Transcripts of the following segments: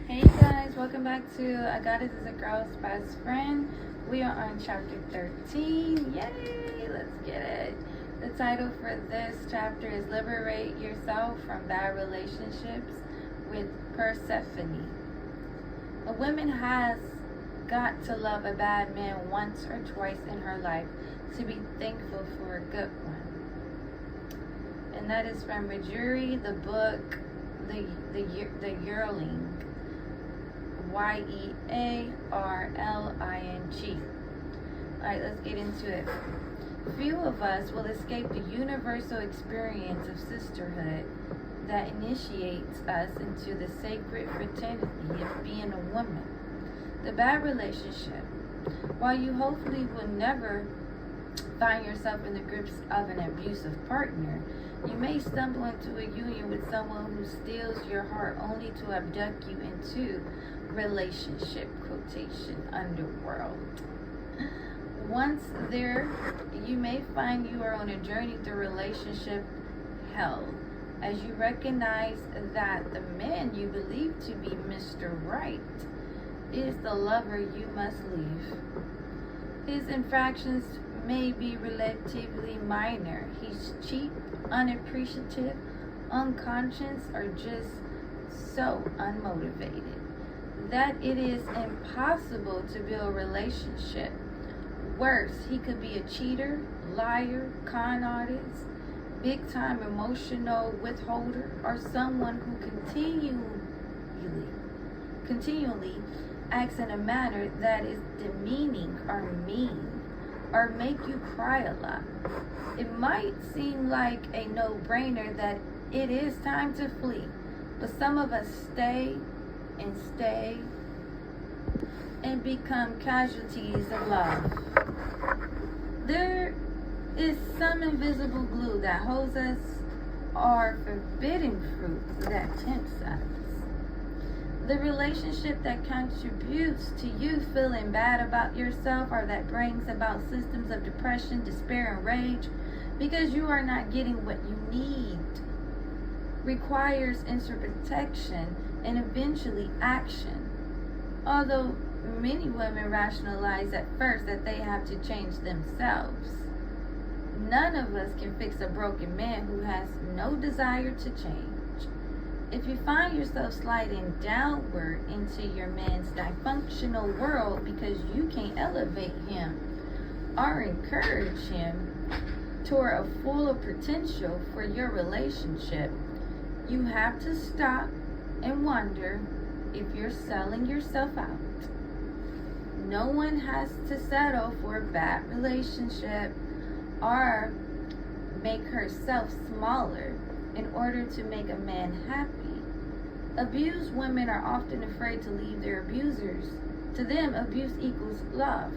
Hey guys, welcome back to I Got It As a Girl's Best Friend. We are on chapter 13. Yay! Let's get it. The title for this chapter is Liberate Yourself from Bad Relationships with Persephone. A woman has got to love a bad man once or twice in her life to be thankful for a good one. And that is from Marjorie, the book, the Yearling. Yearling. Alright, let's get into it. Few of us will escape the universal experience of sisterhood that initiates us into the sacred fraternity of being a woman. The bad relationship. While you hopefully will never find yourself in the grips of an abusive partner, you may stumble into a union with someone who steals your heart only to abduct you into relationship quotation underworld. Once there, you may find you are on a journey through relationship hell as you recognize that the man you believe to be Mr. Right is the lover you must leave. His infractions may be relatively minor. He's cheap, unappreciative, unconscious, or just so unmotivated that it is impossible to build a relationship. Worse, he could be a cheater, liar, con artist, big-time emotional withholder, or someone who continually acts in a manner that is demeaning or mean, or make you cry a lot. It might seem like a no-brainer that it is time to flee, but some of us stay and become casualties of love. There is some invisible glue that holds us, or forbidden fruit that tempts us. The relationship that contributes to you feeling bad about yourself, or that brings about systems of depression, despair, and rage because you are not getting what you need, requires instant protection and eventually action. Although many women rationalize at first that they have to change themselves, none of us can fix a broken man who has no desire to change. If you find yourself sliding downward into your man's dysfunctional world because you can't elevate him or encourage him toward a fuller potential for your relationship, you have to stop and wonder if you're selling yourself out. No one has to settle for a bad relationship or make herself smaller in order to make a man happy. Abused women are often afraid to leave their abusers. To them, abuse equals love.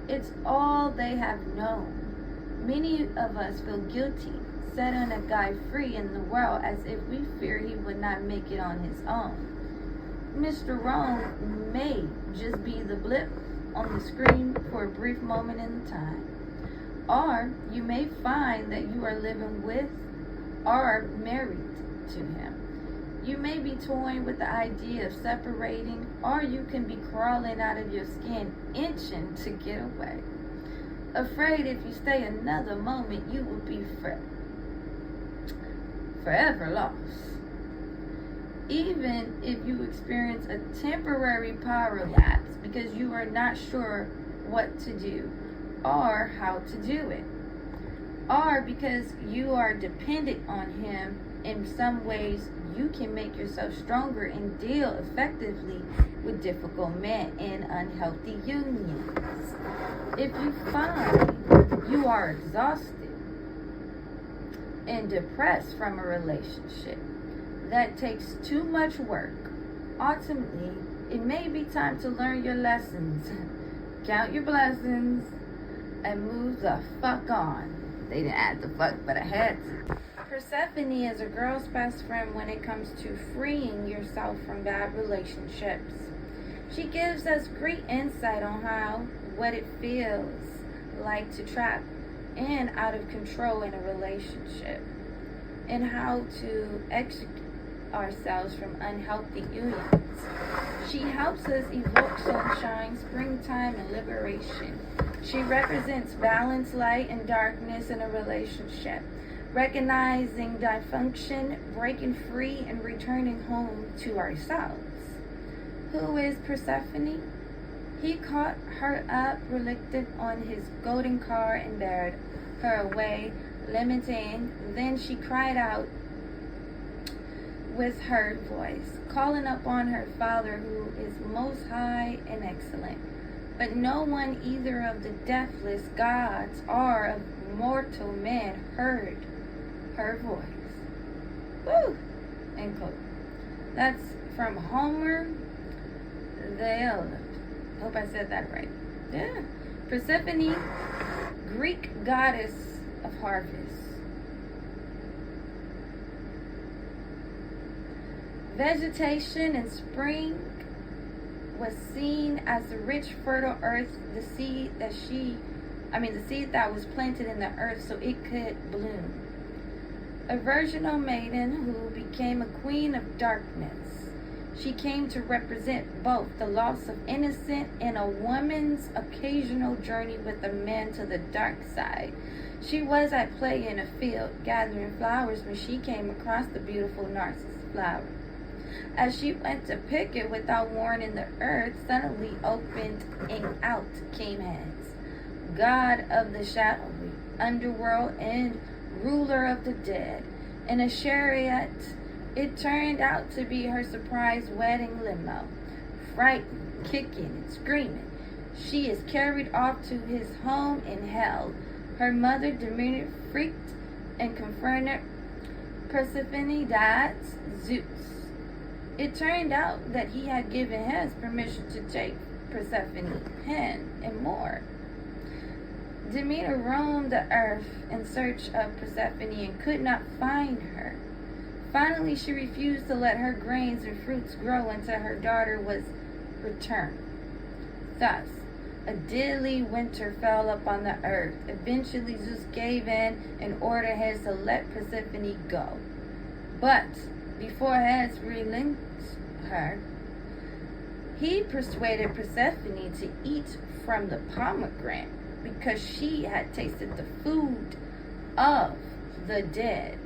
It's all they have known. Many of us feel guilty setting a guy free in the world as if we fear he would not make it on his own. Mr. Wrong may just be the blip on the screen for a brief moment in time. Or you may find that you are living with or married to him. You may be toying with the idea of separating, or you can be crawling out of your skin, itching to get away. Afraid if you stay another moment, you will be forever lost. Even if you experience a temporary power lapse because you are not sure what to do or how to do it, or because you are dependent on him in some ways, you can make yourself stronger and deal effectively with difficult men in unhealthy unions. If you find you are exhausted and depressed from a relationship that takes too much work, ultimately, it may be time to learn your lessons, count your blessings, and move the fuck on. They didn't add the fuck, but I had to. Persephone is a girl's best friend when it comes to freeing yourself from bad relationships. She gives us great insight on what it feels like to trap and out of control in a relationship, and how to extricate ourselves from unhealthy unions. She helps us evoke sunshine, springtime, and liberation. She represents balance, light, and darkness in a relationship, recognizing dysfunction, breaking free, and returning home to ourselves. Who is Persephone? He caught her up, reluctant on his golden car, and beared her away, lamenting. Then she cried out with her voice, calling upon her Father who is most high and excellent. But no one, either of the deathless gods or of mortal men, heard her voice. Woo! End quote. That's from Homer the Iliad. Hope I said that right. Yeah. Persephone, Greek goddess of harvest. Vegetation in spring was seen as the rich, fertile earth, the seed that was planted in the earth so it could bloom. A virginal maiden who became a queen of darkness. She came to represent both the loss of innocence and a woman's occasional journey with a man to the dark side. She was at play in a field, gathering flowers, when she came across the beautiful narcissus flower. As she went to pick it without warning, the earth suddenly opened and out came Hades, god of the shadowy underworld and ruler of the dead. In a chariot, it turned out to be her surprise wedding limo. Frightened, kicking, and screaming, she is carried off to his home in hell. Her mother, Demeter, freaked and confronted Persephone, dad, Zeus. It turned out that he had given Hades permission to take Persephone's hand and more. Demeter roamed the earth in search of Persephone and could not find her. Finally, she refused to let her grains and fruits grow until her daughter was returned. Thus, a deadly winter fell upon the earth. Eventually, Zeus gave in and ordered Hades to let Persephone go. But before Hades relinquished her, he persuaded Persephone to eat from the pomegranate because she had tasted the food of the dead.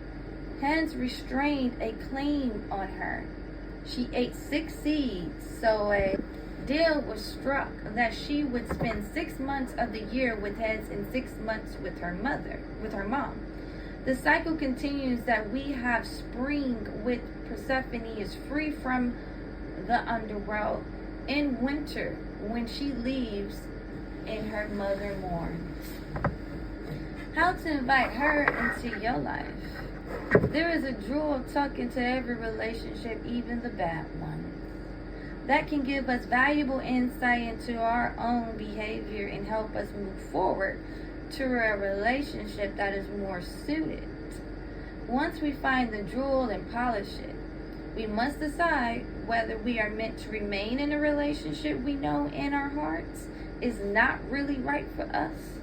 Hades restrained a claim on her. She ate 6 seeds, so a deal was struck that she would spend 6 months of the year with Hades and 6 months with her mom. The cycle continues that we have spring with Persephone is free from the underworld, in winter when she leaves and her mother mourns. How to invite her into your life? There is a jewel tucked into every relationship, even the bad ones, that can give us valuable insight into our own behavior and help us move forward to a relationship that is more suited. Once we find the jewel and polish it, we must decide whether we are meant to remain in a relationship we know in our hearts is not really right for us.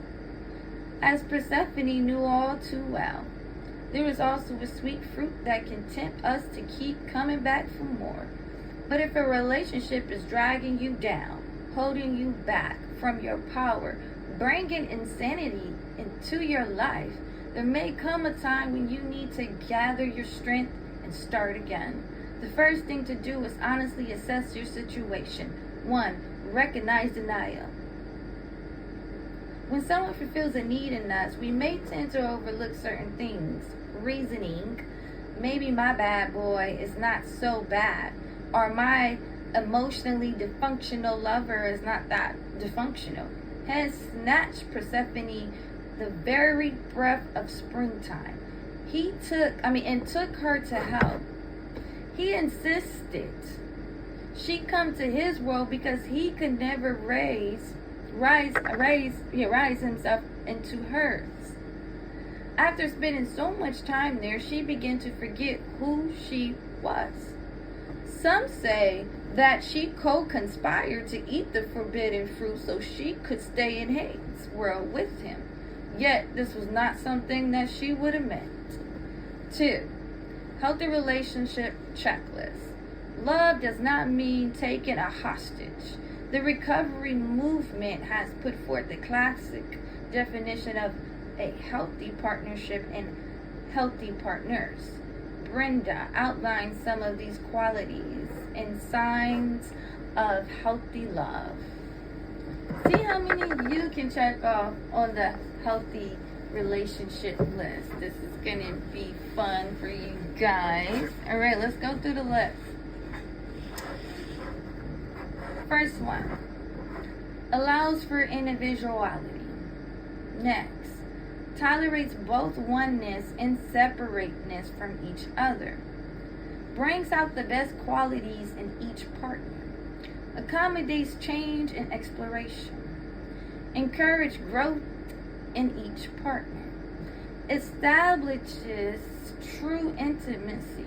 As Persephone knew all too well, there is also a sweet fruit that can tempt us to keep coming back for more. But if a relationship is dragging you down, holding you back from your power, bringing insanity into your life, there may come a time when you need to gather your strength and start again. The first thing to do is honestly assess your situation. 1. Recognize denial. When someone fulfills a need in us, we may tend to overlook certain things. Reasoning, maybe my bad boy is not so bad, or my emotionally dysfunctional lover is not that dysfunctional, has snatched Persephone the very breath of springtime. He took her to help. He insisted she come to his world because he could never rise himself into hers. After spending so much time there, she began to forget who she was. Some say that she co-conspired to eat the forbidden fruit so she could stay in Hades' world with him. Yet, this was not something that she would have meant. 2. Healthy relationship checklist. Love does not mean taking a hostage. The recovery movement has put forth the classic definition of a healthy partnership and healthy partners. Brenda outlines some of these qualities and signs of healthy love. See how many of you can check off on the healthy relationship list. This is going to be fun for you guys. All right, let's go through the list. First one, allows for individuality. Next, tolerates both oneness and separateness from each other. Brings out the best qualities in each partner. Accommodates change and exploration. Encourage growth in each partner. Establishes true intimacy.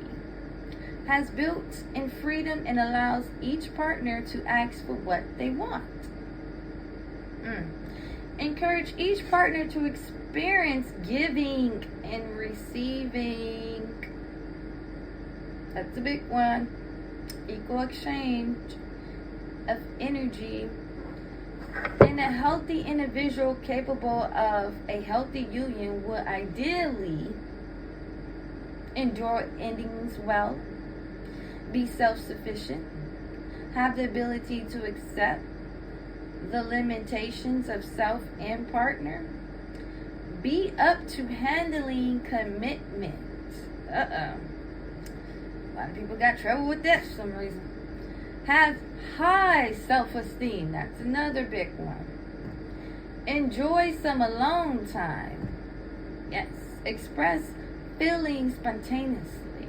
Has built-in freedom and allows each partner to ask for what they want. Encourage each partner to experience giving and receiving. That's a big one. Equal exchange of energy. And a healthy individual capable of a healthy union will ideally endure endings well, be self-sufficient, have the ability to accept the limitations of self and partner, be up to handling commitment. A lot of people got trouble with that for some reason. Have high self-esteem. That's another big one. Enjoy some alone time. Yes. Express feelings spontaneously.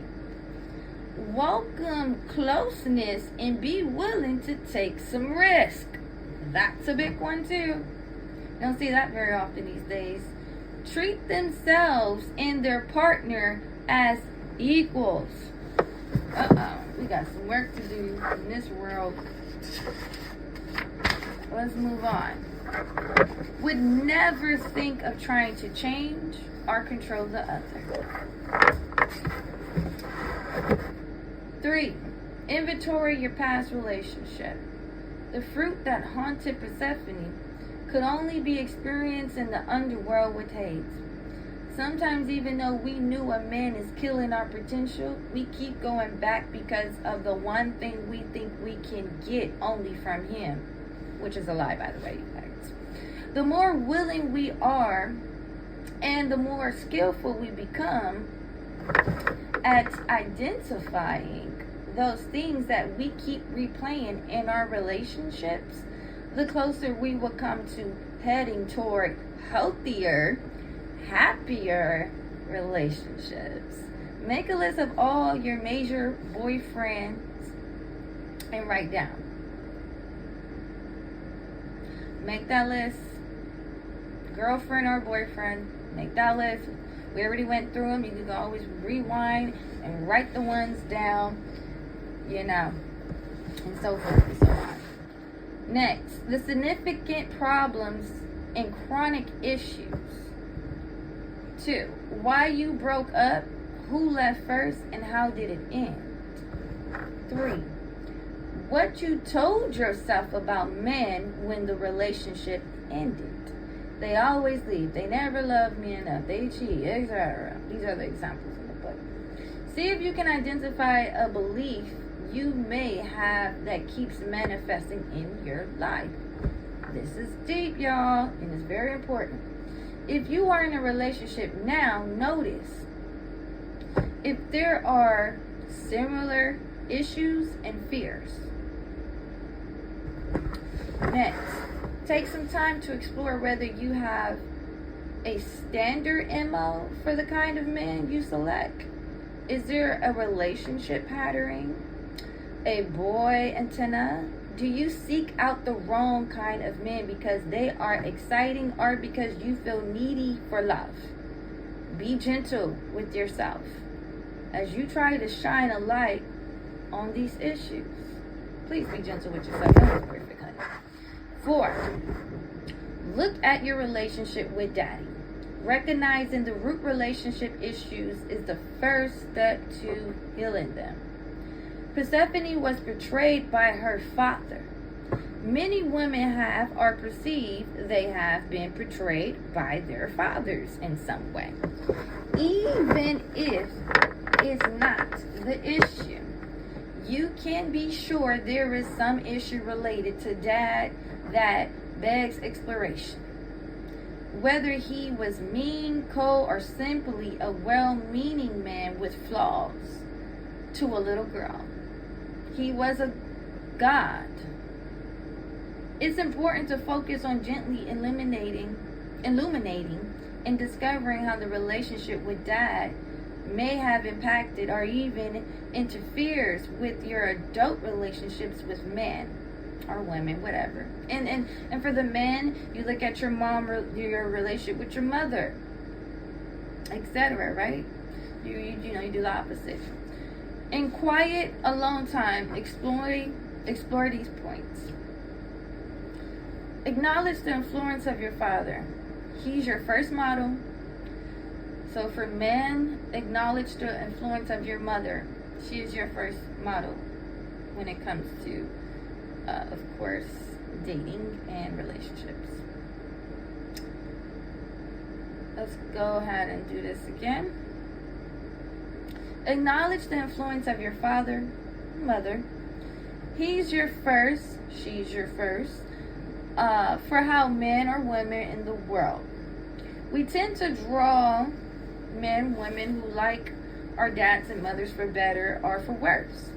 Welcome closeness and be willing to take some risk. That's a big one too. Don't see that very often these days. Treat themselves and their partner as equals. We got some work to do in this world. Let's move on. Would never think of trying to change or control the other. 3. Inventory your past relationship. The fruit that haunted Persephone could only be experienced in the underworld with Hades. Sometimes even though we knew a man is killing our potential, we keep going back because of the one thing we think we can get only from him. Which is a lie, by the way, you guys. The more willing we are and the more skillful we become at identifying those things that we keep replaying in our relationships, the closer we will come to heading toward healthier, happier relationships. Make a list of all your major boyfriends and write down. Make that list. Girlfriend or boyfriend, make that list. We already went through them. You can always rewind and write the ones down, and so forth and so on. Next, the significant problems and chronic issues. 2. Why you broke up, who left first, and how did it end? 3. What you told yourself about men when the relationship ended. They always leave. They never love me enough. They cheat, etc. These are the examples in the book. See if you can identify a belief you may have that keeps manifesting in your life. This is deep, y'all, and it's very important. If you are in a relationship now, notice if there are similar issues and fears. Next, take some time to explore whether you have a standard MO for the kind of man you select. Is there a relationship pattern? A boy antenna? Do you seek out the wrong kind of men because they are exciting or because you feel needy for love? Be gentle with yourself as you try to shine a light on these issues. Please be gentle with yourself. That was perfect, honey. 4. Look at your relationship with daddy. Recognizing the root relationship issues is the first step to healing them. Persephone was betrayed by her father. Many women have or perceive they have been betrayed by their fathers in some way. Even if it's not the issue, you can be sure there is some issue related to dad that begs exploration. Whether he was mean, cold, or simply a well-meaning man with flaws to a little girl, he was a god. It's important to focus on gently illuminating and discovering how the relationship with dad may have impacted or even interferes with your adult relationships with men or women, whatever. And for the men, you look at your mom, your relationship with your mother, etc. Right? You do the opposite. In quiet, alone time, explore these points. Acknowledge the influence of your father. He's your first model. So for men, acknowledge the influence of your mother. She is your first model when it comes to, of course, dating and relationships. Let's go ahead and do this again. Acknowledge the influence of your father, mother. He's your first, she's your first, for how men or women in the world. We tend to draw men, women who like our dads and mothers for better or for worse.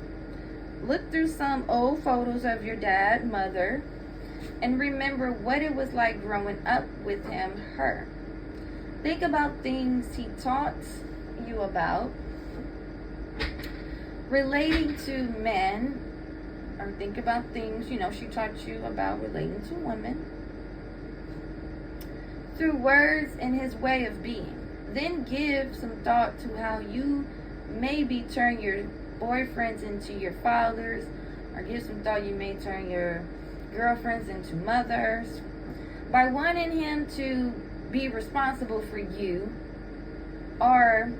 Look through some old photos of your dad, mother, and remember what it was like growing up with him, her. Think about things he taught you about relating to men, or think about things, she taught you about relating to women through words and his way of being. Then give some thought to how you maybe turn your boyfriends into your fathers, or give some thought you may turn your girlfriends into mothers. By wanting him to be responsible for you, or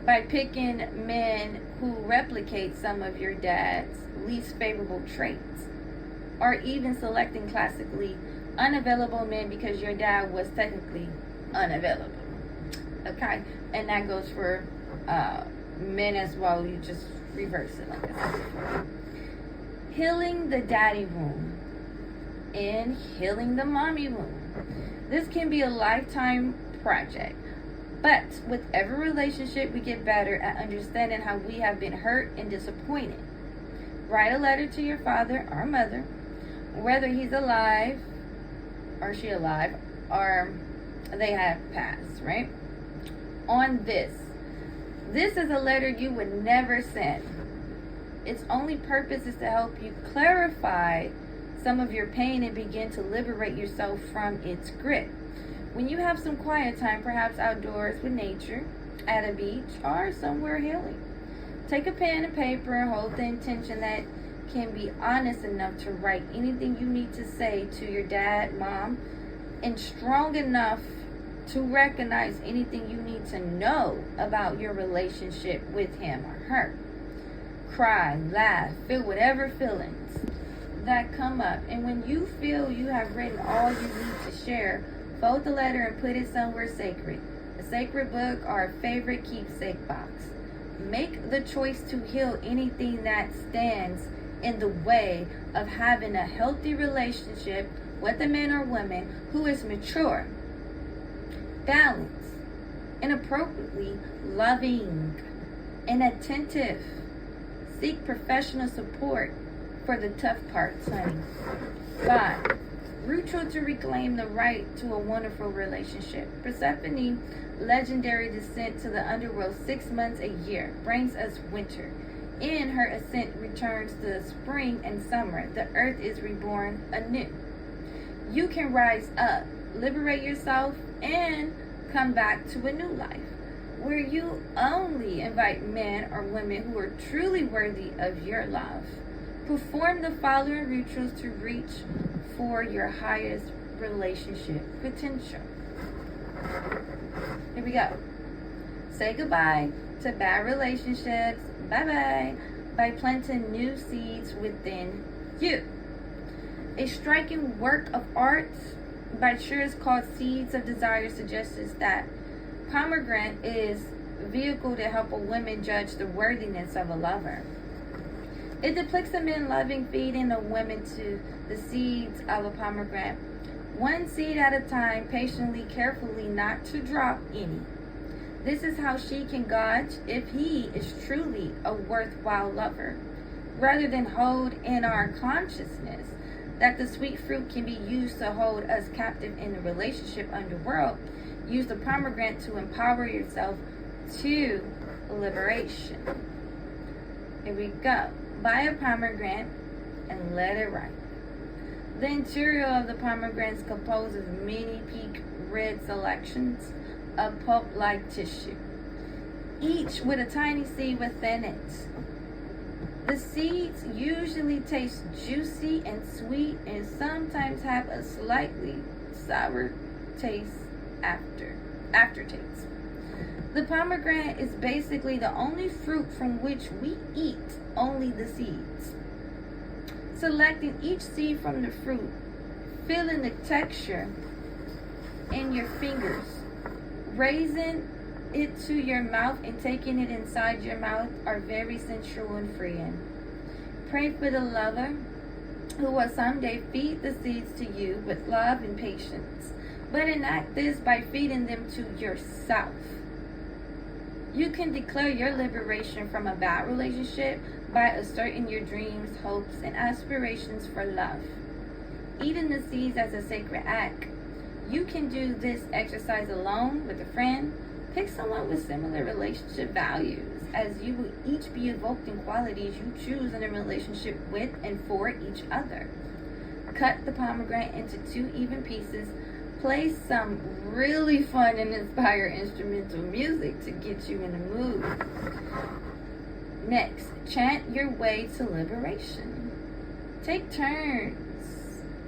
by picking men who replicate some of your dad's least favorable traits, or even selecting classically unavailable men because your dad was technically unavailable. Okay, and that goes for men as well. You just reverse it like I said before. Healing the daddy wound and healing the mommy wound. This can be a lifetime project, but with every relationship we get better at understanding how we have been hurt and disappointed. Write a letter to your father or mother, whether he's alive or she alive or they have passed, right? On this is a letter you would never send. Its only purpose is to help you clarify some of your pain and begin to liberate yourself from its grip. When you have some quiet time, perhaps outdoors with nature, at a beach, or somewhere healing, take a pen and paper and hold the intention that can be honest enough to write anything you need to say to your dad, mom, and strong enough to recognize anything you need to know about your relationship with him or her. Cry, laugh, feel whatever feelings that come up. And when you feel you have written all you need to share, fold the letter and put it somewhere sacred. A sacred book or a favorite keepsake box. Make the choice to heal anything that stands in the way of having a healthy relationship with a man or woman who is mature, balanced, and appropriately loving and attentive. Seek professional support for the tough parts, honey. 5. Ritual to reclaim the right to a wonderful relationship. Persephone, legendary descent to the underworld 6 months a year, brings us winter. In her ascent returns the spring and summer. The earth is reborn anew. You can rise up, liberate yourself, and come back to a new life, where you only invite men or women who are truly worthy of your love. Perform the following rituals to reach for your highest relationship potential. Here we go. Say goodbye to bad relationships. Bye-bye. by planting new seeds within you. A striking work of art by Shears called Seeds of Desire suggests that pomegranate is a vehicle to help a woman judge the worthiness of a lover. It depicts a man loving feeding a woman to the seeds of a pomegranate, one seed at a time, patiently, carefully, not to drop any. This is how she can gauge if he is truly a worthwhile lover, rather than hold in our consciousness that the sweet fruit can be used to hold us captive in the relationship underworld. Use the pomegranate to empower yourself to liberation. Here we go. Buy a pomegranate and let it ripe. The interior of the pomegranate is composed of many pink red selections of pulp-like tissue, each with a tiny seed within it. The seeds usually taste juicy and sweet and sometimes have a slightly sour aftertaste. The pomegranate is basically the only fruit from which we eat only the seeds. Selecting each seed from the fruit, feeling the texture in your fingers, raising it to your mouth and taking it inside your mouth are very sensual and freeing. Pray for the lover who will someday feed the seeds to you with love and patience, but enact this by feeding them to yourself. You can declare your liberation from a bad relationship by asserting your dreams, hopes, and aspirations for love. Eating the seeds as a sacred act. You can do this exercise alone, with a friend. Pick someone with similar relationship values, as you will each be evoked in qualities you choose in a relationship with and for each other. Cut the pomegranate into 2 even pieces. Play some really fun and inspired instrumental music to get you in the mood. Next, chant your way to liberation. Take turns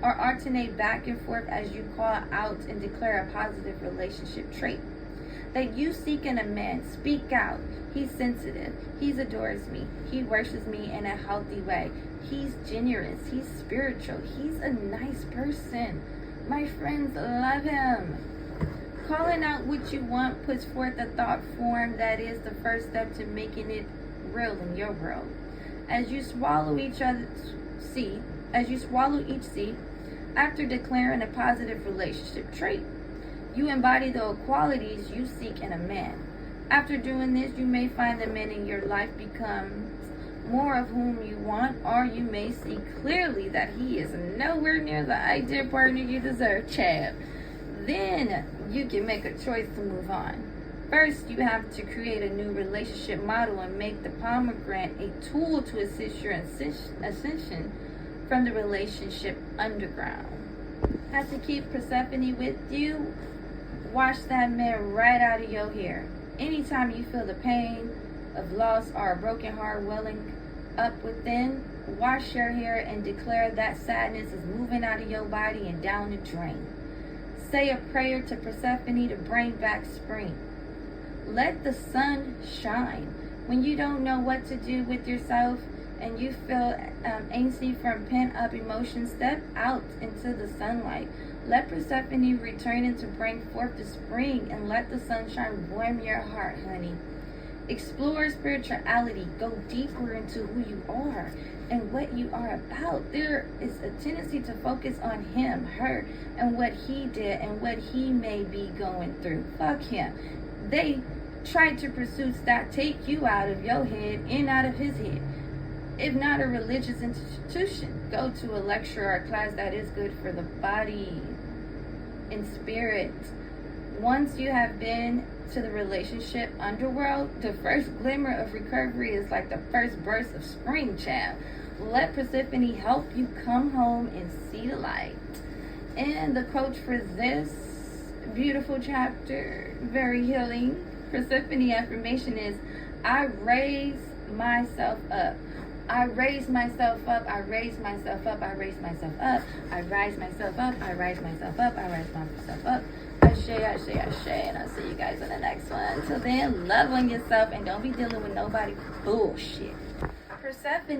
or alternate back and forth as you call out and declare a positive relationship trait that you seek in a man. Speak out. He's sensitive. He adores me. He worships me in a healthy way. He's generous. He's spiritual. He's a nice person. My friends love him. Calling out what you want puts forth a thought form that is the first step to making it real in your world. As you swallow each seed, after declaring a positive relationship trait, you embody the qualities you seek in a man. After doing this, you may find the man in your life becomes more of whom you want, or you may see clearly that he is nowhere near the ideal partner you deserve, child. Then you can make a choice to move on. First, you have to create a new relationship model and make the pomegranate a tool to assist your ascension from the relationship underground. Have to keep Persephone with you. Wash that man right out of your hair. Anytime you feel the pain of loss or a broken heart welling up within, wash your hair and declare that sadness is moving out of your body and down the drain. Say a prayer to Persephone to bring back spring. Let the sun shine. When you don't know what to do with yourself and you feel angsty from pent-up emotions, step out into the sunlight. Let Persephone return in to bring forth the spring, and let the sunshine warm your heart, honey. Explore spirituality. Go deeper into who you are and what you are about. There is a tendency to focus on him, her, and what he did and what he may be going through. Fuck him. They try to pursue that take you out of your head and out of his head. If not a religious institution, go to a lecture or a class that is good for the body and spirit. Once you have been to the relationship underworld, the first glimmer of recovery is like the first burst of spring, child. Let Persephone help you come home and see the light. And the quote for this beautiful chapter, very healing, Persephone affirmation is, I raise myself up. I raise myself up, I raise myself up, I raise myself up, I rise myself up, I rise myself up, I rise myself up. Ashe, ashe, ashe, and I'll see you guys in the next one. Until then, love on yourself and don't be dealing with nobody bullshit. Persephone